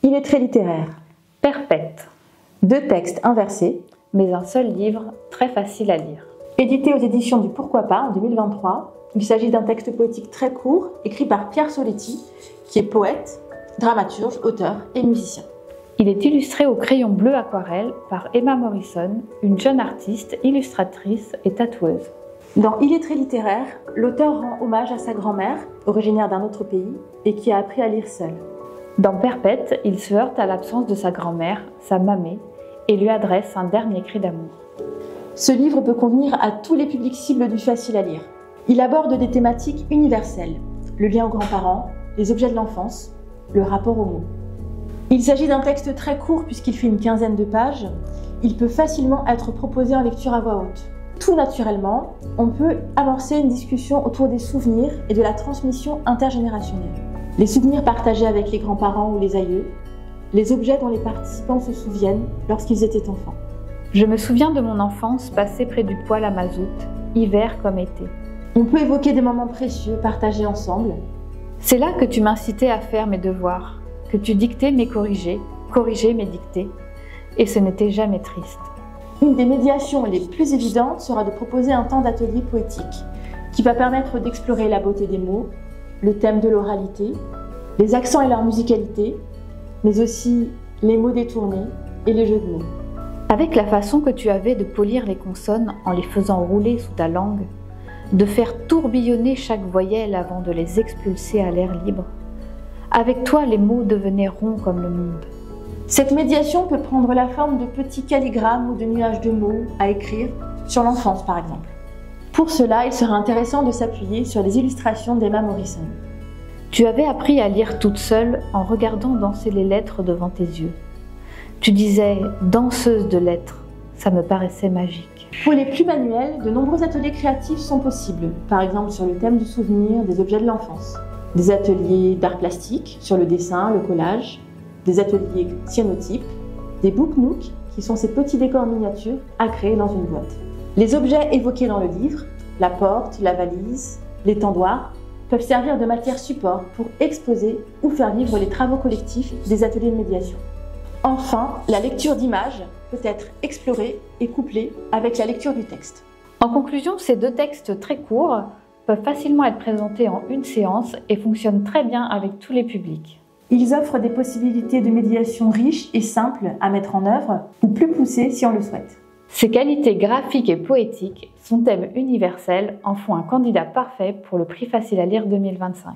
Il est très littéraire. Perpète. 2 textes inversés, Mais un seul livre, très facile à lire. édité aux éditions du Pourquoi pas en 2023. Il s'agit d'un texte poétique très court, écrit par Pierre Soletti, qui est poète, dramaturge, auteur et musicien. Il est illustré au crayon bleu aquarelle par Emma Morrison, une jeune artiste, illustratrice et tatoueuse. Dans Il est très littéraire, l'auteur rend hommage à sa grand-mère, originaire d'un autre pays, et qui a appris à lire seule. Dans Perpète, il se heurte à l'absence de sa grand-mère, sa mamée, et lui adresse un dernier cri d'amour. Ce livre peut convenir à tous les publics cibles du facile à lire. Il aborde des thématiques universelles, le lien aux grands-parents, les objets de l'enfance, le rapport aux mots. Il s'agit d'un texte très court puisqu'il fait une quinzaine de pages. Il peut facilement être proposé en lecture à voix haute. Tout naturellement, on peut amorcer une discussion autour des souvenirs et de la transmission intergénérationnelle. Les souvenirs partagés avec les grands-parents ou les aïeux, les objets dont les participants se souviennent lorsqu'ils étaient enfants. Je me souviens de mon enfance passée près du poêle à mazout, hiver comme été. On peut évoquer des moments précieux partagés ensemble. C'est là que tu m'incitais à faire mes devoirs, que tu dictais mes corrigés, corrigeais mes dictées, et ce n'était jamais triste. Une des médiations les plus évidentes sera de proposer un temps d'atelier poétique qui va permettre d'explorer la beauté des mots, le thème de l'oralité, les accents et leur musicalité, mais aussi les mots détournés et les jeux de mots. Avec la façon que tu avais de polir les consonnes en les faisant rouler sous ta langue, de faire tourbillonner chaque voyelle avant de les expulser à l'air libre, avec toi les mots devenaient ronds comme le monde. Cette médiation peut prendre la forme de petits calligrammes ou de nuages de mots à écrire sur l'enfance par exemple. Pour cela, il sera intéressant de s'appuyer sur les illustrations d'Emma Morrison. Tu avais appris à lire toute seule en regardant danser les lettres devant tes yeux. Tu disais « danseuse de lettres », ça me paraissait magique. Pour les plus manuels, de nombreux ateliers créatifs sont possibles, par exemple sur le thème du souvenir des objets de l'enfance. Des ateliers d'art plastique sur le dessin, le collage, des ateliers cyanotypes, des book-nooks qui sont ces petits décors miniatures à créer dans une boîte. Les objets évoqués dans le livre, la porte, la valise, l'étendoir, peuvent servir de matière support pour exposer ou faire vivre les travaux collectifs des ateliers de médiation. Enfin, la lecture d'images peut être explorée et couplée avec la lecture du texte. En conclusion, ces 2 textes très courts peuvent facilement être présentés en une séance et fonctionnent très bien avec tous les publics. Ils offrent des possibilités de médiation riches et simples à mettre en œuvre, ou plus poussées si on le souhaite. Ces qualités graphiques et poétiques, son thème universel, en font un candidat parfait pour le prix Facile à lire 2025.